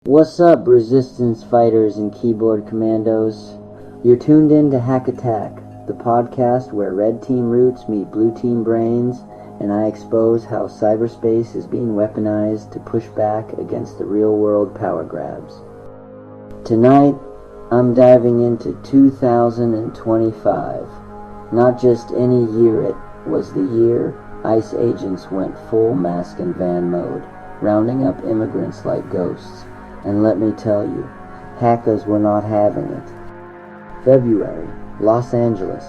What's up, resistance fighters and keyboard commandos? You're tuned in to Hak-Attack, the podcast where red team roots meet blue team brains, and I expose how cyberspace is being weaponized to push back against the real-world power grabs. Tonight, I'm diving into 2025. Not just any year, it was the year ICE agents went full mask and van mode, rounding up immigrants like ghosts. And let me tell you, hackers were not having it. February, Los Angeles.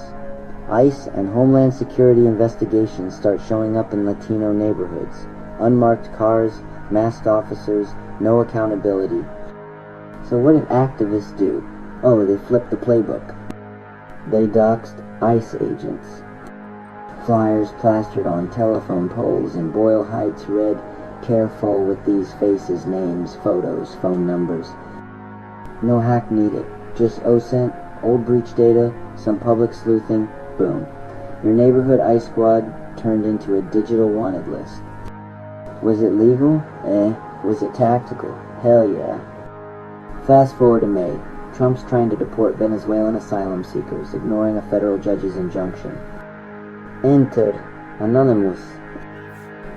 ICE and Homeland Security investigations start showing up in Latino neighborhoods. Unmarked cars, masked officers, no accountability. So what did activists do? Oh, they flipped the playbook. They doxed ICE agents. Flyers plastered on telephone poles in Boyle Heights read, "Careful with these faces, names, photos, phone numbers." No hack needed, just OSINT, old breach data, some public sleuthing, boom. Your neighborhood ICE squad turned into a digital wanted list. Was it legal? Was it tactical? Hell yeah. Fast forward to May. Trump's trying to deport Venezuelan asylum seekers, ignoring a federal judge's injunction. Enter Anonymous.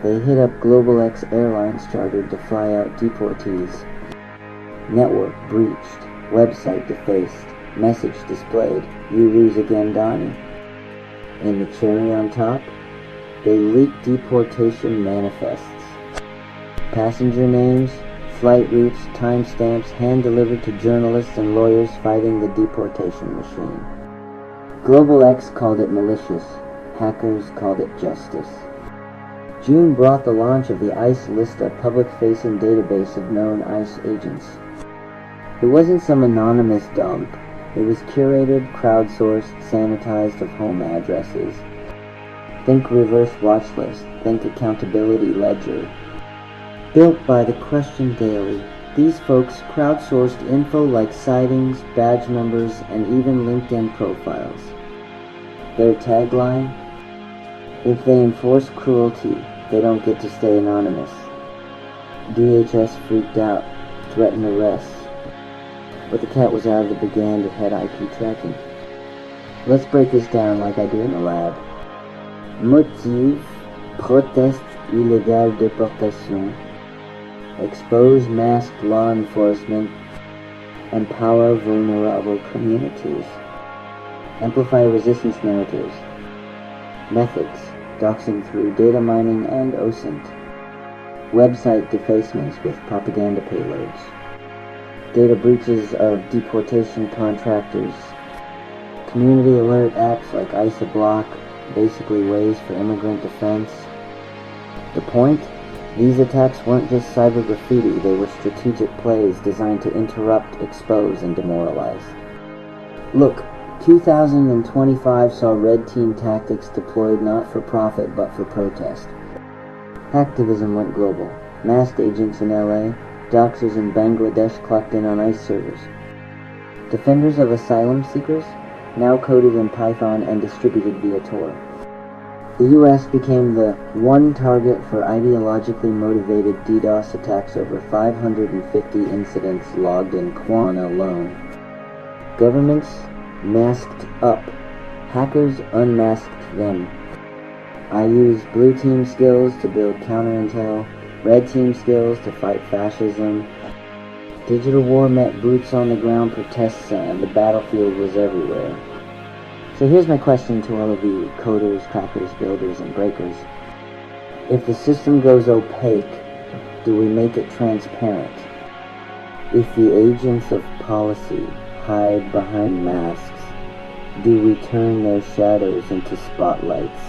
They hit up Global X Airlines chartered to fly out deportees. Network breached. Website defaced. Message displayed. You lose again, Donnie. And the cherry on top? They leaked deportation manifests. Passenger names, flight routes, timestamps hand-delivered to journalists and lawyers fighting the deportation machine. Global X called it malicious. Hackers called it justice. June brought the launch of the ICE Lista public-facing database of known ICE agents. It wasn't some anonymous dump. It was curated, crowdsourced, sanitized of home addresses. Think reverse watch list. Think accountability ledger. Built by the Question Daily, these folks crowdsourced info like sightings, badge numbers, and even LinkedIn profiles. Their tagline? If they enforce cruelty, they don't get to stay anonymous. DHS freaked out, threatened arrests. But the cat was out of the bag and it had IP tracking. Let's break this down like I do in the lab. Motif, proteste illégale déportation. Expose masked law enforcement. Empower vulnerable communities. Amplify resistance narratives. Methods, doxing through data mining and OSINT. Website defacements with propaganda payloads. Data breaches of deportation contractors. Community alert apps like ICE Block, basically ways for immigrant defense. The point? These attacks weren't just cyber graffiti, they were strategic plays designed to interrupt, expose, and demoralize. Look, 2025 saw red team tactics deployed not for profit but for protest. Hacktivism went global. Masked agents in LA, doxers in Bangladesh clocked in on ICE servers. Defenders of asylum seekers, now coded in Python and distributed via Tor. The US became the one target for ideologically motivated DDoS attacks, over 550 incidents logged in Kwana alone. Governments masked up. Hackers unmasked them. I used blue team skills to build counterintel, red team skills to fight fascism. Digital war met boots on the ground protests and the battlefield was everywhere. So here's my question to all of you, coders, crackers, builders, and breakers. If the system goes opaque, do we make it transparent? If the agents of policy hide behind masks, do we turn their shadows into spotlights?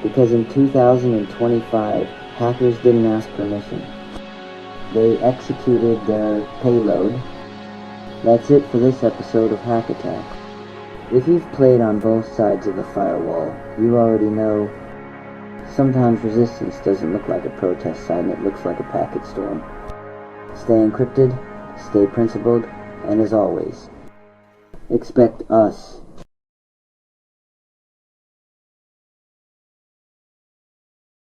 Because in 2025, hackers didn't ask permission. They executed their payload. That's it for this episode of Hak-Attack. If you've played on both sides of the firewall, you already know sometimes resistance doesn't look like a protest sign, it looks like a packet storm. Stay encrypted, stay principled, and as always, expect us